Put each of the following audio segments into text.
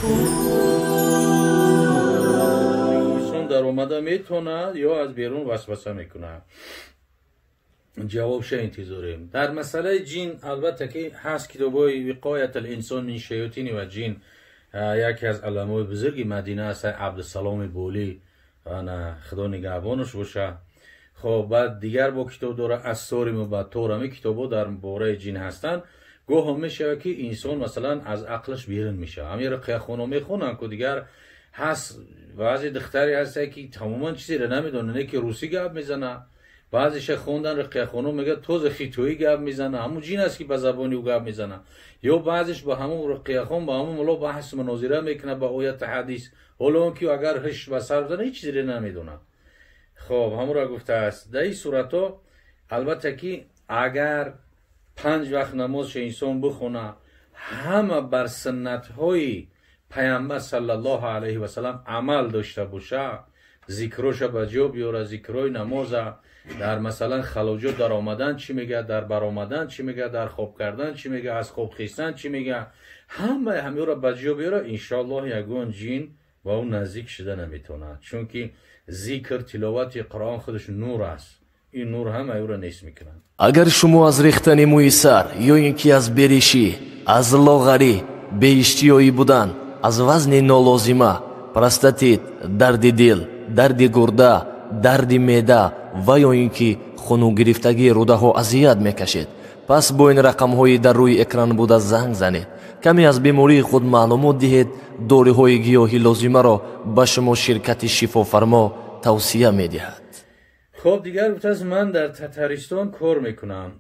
انسان در اومده میتونه یا از بیرون وسوسه میکنه؟ جوابش انتظاریم. در مسئله جین البته که هست کتابای وقایت الانسان من شیاطین و جین، یکی از علمای بزرگی مدینه است عبدالسلام بولی، خدا نگهبانش باشه. خب بعد دیگر با کتاب داره اسرار مبتور، همه کتابا در باره جین هستن. گاه هم میشه که انسان مثلا از عقلش بیرون میشه. همین رقیه خانو میخونن که دیگر هست بعضی دختری هست که تماما چیزی رو نمیدونه، نه که روسی گپ میزنه، بعضیش خوندن رقیه خانو میگه توز خیتویی گپ میزنه، همون جین است که به زبانی او گپ میزنه. یا بعضیش با همون رقیه خان با همون مولا بحث مناظره میکنه با آیت حدیث، حالا که اگر هش به سر بزنه هیچ چیزی رو نمیدونه. خب همون را گفته است. در این صورت ها البته که اگر 5 وقت نمازش انسان بخونه، همه بر سنت های پیامبر صلی الله علیه و سلم عمل داشته باشه، ذکرش به جا بیاره، ذکرای نماز، در مثلا خلاجات در آمدن چی میگه، در برآمدن چی میگه، در خواب کردن چی میگه، از خواب خیستن چی میگه، همه را به جا بیاره، انشاءالله یگان جین با اون نزدیک شده نمیتونه. چون که ذکر تلاوت قرآن خودش نور است، این نور هم او را نیست میکنن. اگر شما از ریختن موی سر یا اینکه از بریشی، از لاغری، بی اشتیایی بودن، از وزن نالازمه، پرستاتیت، درد دل، درد گرده، درد معده و یا اینکه خونو گرفتگی روده ها اذیت میکشید، پس با این رقم های در روی اکران بوده زنگ زنید. کمی از بیماری خود معلومات دهید. داروی های گیاهی لازمه را به شما شرکت شفا فرما توصیه میدهد. خب دیگر گفته من در تترستان کار میکنم.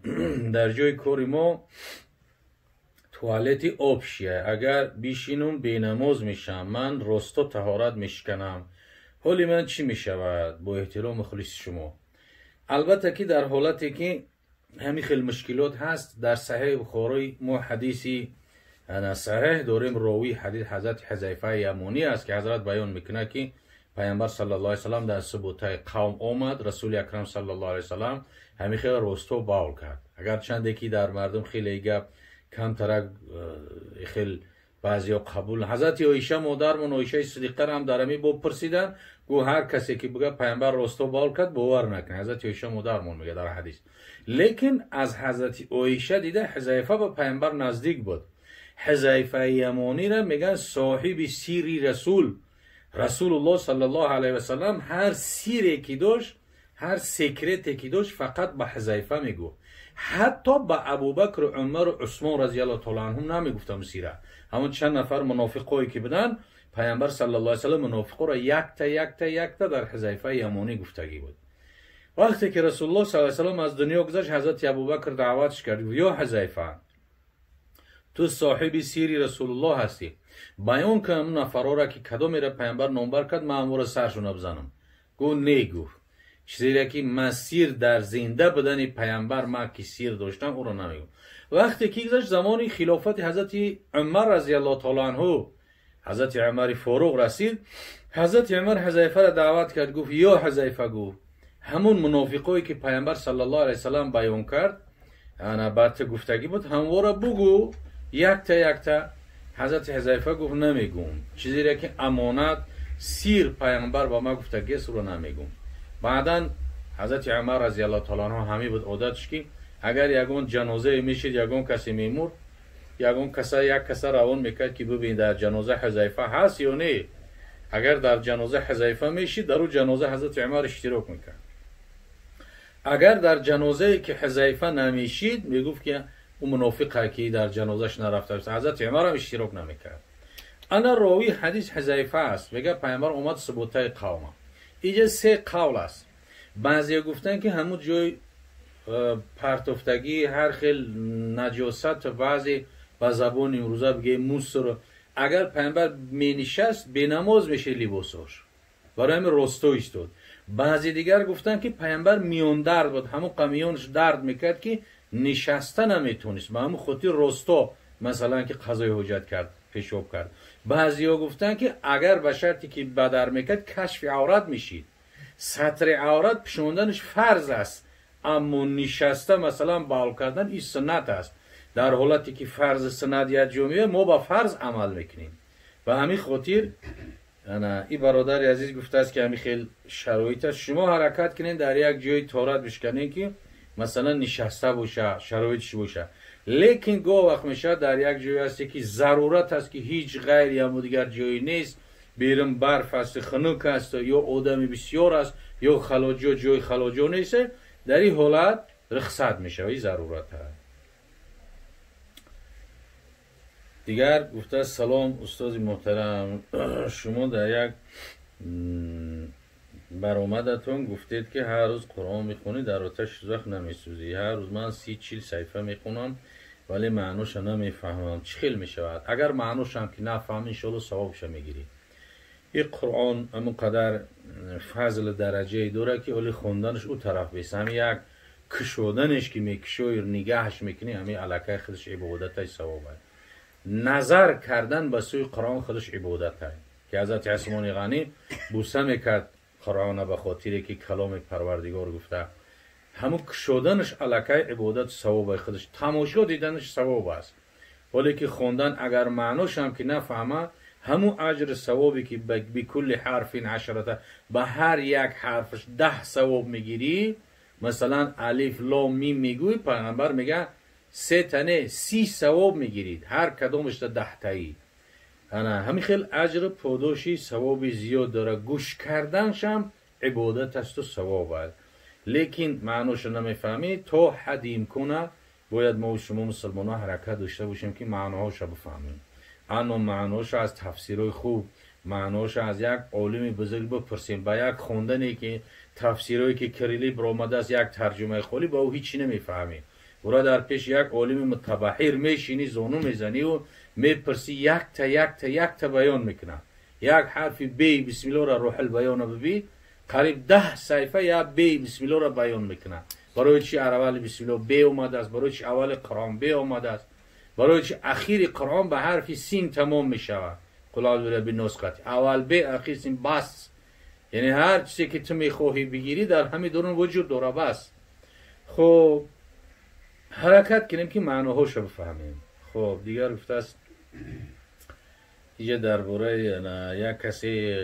در جای کاری ما توالتی آب شیه، اگر بیشینم بینماز میشم، من راستا طهارت میشکنم، حالی من چی میشود؟ با احترام خلیص شما. البته که در حالتی که همین خیلی مشکلات هست، در صحیح بخاری ما حدیثی صحیح داریم، راوی حدیث حضرت حذیفه یمانی است که حضرت بیان میکنه که پیامبر صلی الله علیه و سلم در سبوتای قوم آمد، رسول اکرم صلی الله علیه و سلم همین خیلی راستا باول کرد. اگر چند که در مردم خیلی گپ کم ترک خیلی بعضیا قبول. حضرت عایشه مادرمون عایشه صدیقه هم در همین باب پرسیدن، گو هر کسی که بگه پیامبر راستا باول کرد باور نکنه. حضرت عایشه مادرمون میگه در حدیث. لیکن از حضرت عایشه دیده حذیفه به پیامبر نزدیک بود. حذیفه یمانی را میگن صاحب سیری رسول الله صلی الله علیه و سلم. هر سیری که داشت، هر سیکرتی که داشت فقط به حذیفه میگو. حتی به ابوبکر و عمر و عثمان رضی الله تعالی عنهم نمیگفتم سیره. همون چند نفر منافقایی که بدن، پیامبر صلی الله علیه و سلم منافقا را یک تا در حذیفه یمانی گفتگی بود. وقتی که رسول الله صلی الله علیه و سلم از دنیا گذشت، حضرت ابوبکر دعوتش کرد، یا حذیفه تو صاحب سیری رسول الله هستی، بیان که اون نفرها را که کدام میره پیامبر نامبر کرد من امور سرشون بزنم. گو نیگو چیزی را که من سیر در زنده بدن پیامبر من که سیر داشتم او را نمیگم. وقتی که گذشت زمانی خلافت حضرت عمر رضی الله تعالی عنه، حضرت عمر فاروق رسید، حضرت عمر حذیفه را دعوت کرد، گفت یا حذیفه، گو همون منافقایی که پیامبر صلی الله علیه و سلم بیان کرد انا بعد گفتگی بود، همواره بگو یک تا. حضرت حذیفه گفت نمیگم، چیزی را که امانت سیر پیامبر با ما گفتگی است رو نمیگم. بعدن حضرت عمر رضی الله تعالی عنه همی بود عادتش که اگر یگون جنازه میشید، یگون کسی میمور، یک کس روان میکرد که ببین در جنازه حذیفه هست یا نه. اگر در جنازه حذیفه میشید، در اون جنازه حضرت عمر اشتراک میکرد. اگر در جنازه که حذیفه نمیشید، میگفت که اون منافقه که در جنازش نرفته است. حضرت عمر هم اشتراک نمیکرد. انا راوی حدیث حذیفه است، میگه پیامبر اومد سبوتای قوم. اینجا 3 قول است. بعضی گفتن که همون جای پرتفتگی هر خیل نجاست، بعضی با زبان امروزه بگه موسر، اگر پیامبر می نشست به نماز میشه لباسش، برای همین راستا ایستاد. بعضی دیگر گفتن که پیامبر میون درد بود، همون قمیونش درد میکرد که نشسته نمیتونست، با همون خودی راستا مثلا که قضای حاجت کرد، پیشاب کرد. بعضی ها گفتن که اگر به شرطی که بدر میکرد کشف عورت میشید، ستر عورت پشوندنش فرض است، اما نشسته مثلا باول کردن این سنت است. در حالتی که فرض سنت یا جمعه ما با فرض عمل میکنیم، به همین خاطر این برادر عزیز گفته است که همین خیلی شرایط است. شما حرکت کنین در یک جای تهارت بشکنین که مثلا نشسته باشه، شرایطش باشه، لیکن گاه وقت میشه در یک جای هستی که ضرورت است که هیچ غیر یا دیگر جایی نیست، بیرون برف است، خنک است یا آدم بسیار است یا خلاجو جای خلاجو نیست، در این حالت رخصت میشه و این ضرورت هست. دیگر گفته سلام استاد محترم، شما در یک برآمدتون گفتید که هر روز قرآن میخونی در آتش دوزخ نمیسوزی. هر روز من 30-40 صفحه میخونم ولی معنوش نمیفهمم، چه خیلی میشود؟ اگر معنوش هم که نفهم انشالله ثوابش میگیری. این قرآن همونقدر فضل درجه داره که ولی خوندنش او طرف بیست، همین یک کشودنش که میکشوی نگاهش میکنی همین علاقه خودش عبادت های ثواب هست. نظر کردن به سوی قرآن خودش عبادت هست که حضرت عثمان غنی بوسه میکرد قرآن به خاطری که کلام پروردگار گفته، همون کشودنش علاقه عبادت ثواب خودش، تماشا دیدنش ثواب است، ولی که خوندن اگر معناش هم که نفهمه همون اجر ثوابی که بکل حرف 10 به هر یک حرفش 10 ثواب میگیری. مثلا الف لام میم میگوی، پیغمبر میگه 3 تنه 30 ثواب میگیرید، هر کدومش 10 تایی. همین خیلی اجر پاداشی ثوابی زیاد داره. گوش کردنش هم عبادت است و ثواب است، لیکن معناش نمیفهمی تا حد امکانه باید ما و شما مسلمان ها حرکت داشته باشیم که معناهاش بفهمیم. اما معناش از تفسیرهای خوب، معناش از یک عالم بزرگ بپرسیم. با یک خوندنی که تفسیرهایی که کریلی برآمده است یک ترجمه خالی با او هیچی نمیفهمی، برای در پیش یک عالم متبحر میشینی زانو میزنی و میپرسی، یک تا بیان میکنه. یک حرف بی بسم الله را روح البیان ببین، قریب 10 صفحه یا بی بسم الله را بیان میکنه. برای چی اول بسم الله بی اومده است، برای چی اول قرآن بی اومده است، برای چی اخیر قرآن به حرف سین تمام میشود. قل اعوذ برب الناس، اول بی اخیر سین بس، یعنی هر چیزی که تو میخواهی بگیری در همین درون وجود داره بس. خب حرکت کنیم که معناهاش رو بفهمیم. خب دیگر گفته است اینجا درباره یک کسی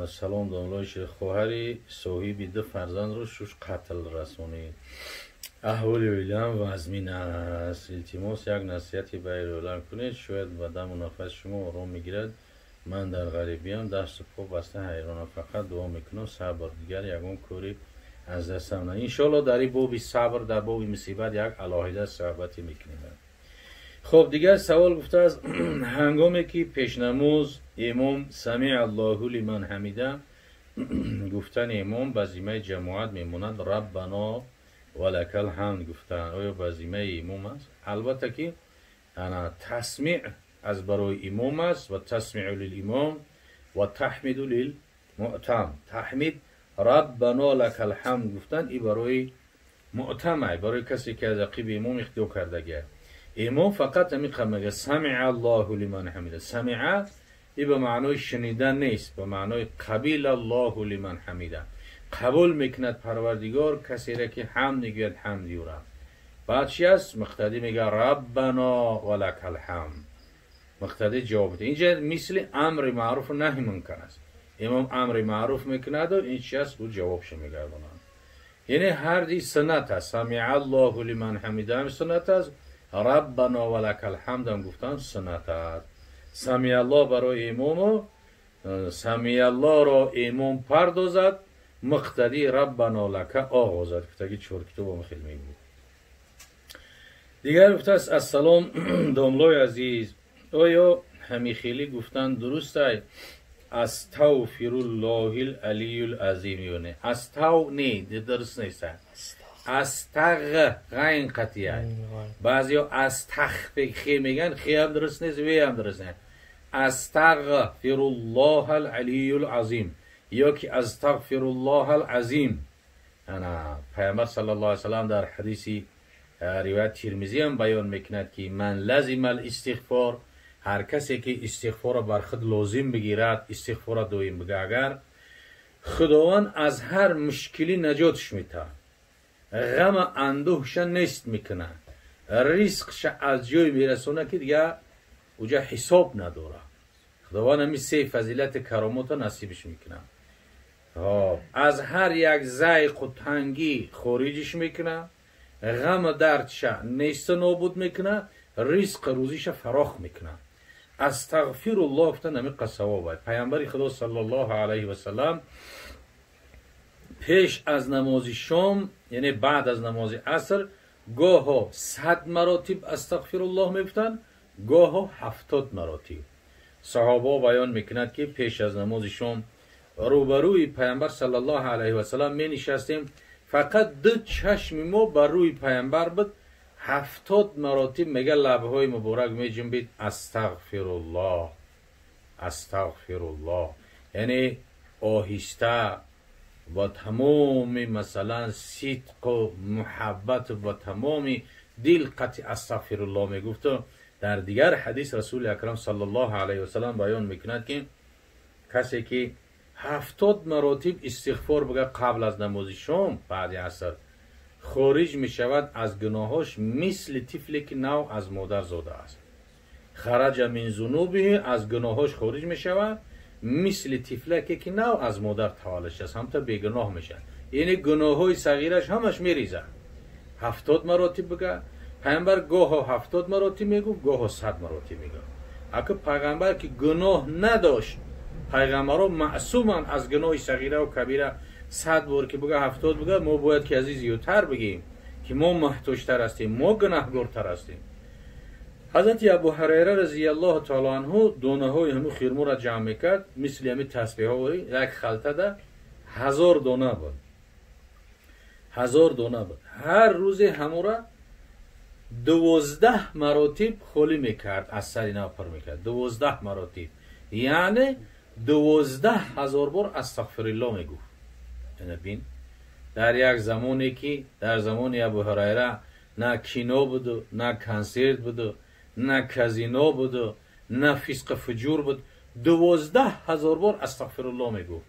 سلام داملایش خواهری صاحبی 2 فرزند رو شش قتل رسونید. احوال اعلام و ازمین است. التماس یک نصیحتی برای اعلام کنید، شاید بدن و نفس شما آرام میگیرد. من در غریبیم دست پا بسته حیرانم، فقط دعا میکنم صبر، دیگر یگان کوری از دستم نه. انشالله در این بابی صبر، در بابی مصیبت یک علاهیده صحبتی میکنیم. خب دیگر سوال گفته از هنگامی که پیشنماز امام سمیع الله لمن حمیده گفتن امام بزیمه جماعت میموند ربنا ولک الحمد گفتن، آیا بزیمه امام است؟ البته که تسمیع از برای امام است و تسمیع للامام و تحمید للمؤتم. تحمید ربنا لک الحمد گفتن ای برای مؤتمه، برای کسی که از عقیب امام اختیار کرده. امام فقط همین میگه سمع الله لمن حمیده. سمع ای به معنای شنیدن نیست، به معنای قبیل الله لمن حمیده، قبول میکند پروردگار کسی را که حمد میگوید حمد یورم. بعد چی است؟ مقتدی میگه ربنا ولک الحمد، مقتدی جواب میده. اینجا مثل امر معروف و نهی منکر است. امام امر معروف میکند و این چی است؟ او جوابش میگرداند. یعنی هر دی سنت است. سمع الله لمن حمیده هم سنت است، ربنا ولک الحمد هم گفتن سنت است. سمع الله برای امام و سمع الله را امام پردازد، مقتدی ربنا لک آغازد. گفتگی 4 کتاب هم خیلی میگوید. دیگر گفته است السلام داملای عزیز، آیا همی خیلی گفتن درست است استغفر الله العلی العظیم یا نه؟ استو نه درست نیست، استغ غین قطعیه. بعضی ها استخفق خی میگن، خی هم درست نیست وی هم درست نیست. استغفر الله العلی العظیم یا که استغفر الله العظیم. پیامبر صلی الله علیه وسلم در حدیثی روایت ترمذی هم بیان میکند که من لازم الاستغفار، هر کسی که استغفار بر خود لازم بگیرد، استغفار دائم بگه، اگر خداوند از هر مشکلی نجاتش میده، غم اندوهش نیست میکنه، رزقش از جای میرسونه که دیگه اوجا حساب نداره. خداوند همین سه فضیلت کرامات نصیبش میکنه. از هر یک ضیق و تنگی خارجش میکنه، غم و دردش نیست نابود میکنه، رزق روزیش فراخ میکنه. استغفر الله گفتن همین قصوابه. پیامبر خدا صلی الله علیه و سلم پیش از نماز شام یعنی بعد از نماز عصر گاه 100 مراتب استغفر الله میگفتن، گاه 70 مراتب. صحابه بیان میکنند که پیش از نماز شام روبروی پیامبر صلی الله علیه و سلم می نشستیم، فقط دو چشم ما بر روی پیامبر بود. 70 مراتب میگه لبهای مبارک می جنبید استغفر الله استغفر الله، یعنی آهسته و تمام مثلا صدق و محبت و تمام دل قطع استغفر الله میگفت. در دیگر حدیث رسول اکرم صلی الله علیه و سلم بیان میکند که کسی که 70 مراتب استغفار بگه قبل از نماز شام بعد عصر، خارج می شود از گناهاش مثل طفلی که نو از مادر زاده است. خرج من ذنوبه، از گناهاش خارج می شود مثل طفلی که نو از مادر تولد است، هم تا بیگناه میشه. یعنی گناههای صغیرش همش میریزه. 70 مراتب بگه. پیامبر گاه 70 مراتب میگو، گاه 100 مراتب میگو. اگه پیغمبر که گناه نداشت، پیغمبرها معصومن از گناه صغیره و کبیره، 100 بار که بگه 70 بگه، ما باید که از این زیادتر بگیم که ما محتوجتر هستیم، ما گناهگارتر هستیم. حضرت ابو هریره رضی الله تعالی عنه دانه های همون خرما را جمع میکرد، مثل همین تسبیح ها وری یک خلطه ده 1000 دانه بود. 1000 دانه بود. هر روز همون را 12 مراتب خالی میکرد، از سر اینا پر میکرد. 12 مراتب یعنی 12,000 بار استغفر الله میگفت. یعنی بین در یک زمانی که در زمان ابو هریره نه کینو بود، نه کنسرت بود، نه کازینو بود، نه فسق فجور بود، 12,000 بار استغفر الله میگفت.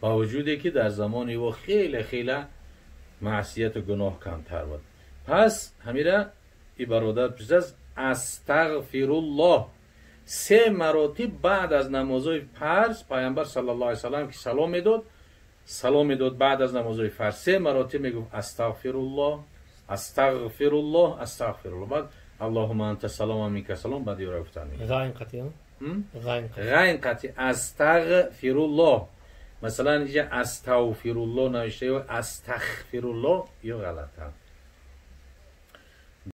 با وجودی که در زمان او خیلی خیلی معصیت و گناه کمتر بود. پس همیره ای برادر پیش از استغفر الله 3 مراتب بعد از نمازهای فرض پیامبر صلی الله علیه و سلم که سلام میداد بعد از نمازهای فرض 3 مراتب میگفت استغفر الله استغفر الله استغفر الله، بعد اللهم انت سلام و منک سلام، بعد یورا گفتن غین قطعی غین قطعی استغفر الله. مثلا اینجا استغفر الله نوشته و استغفر الله یا غلطه.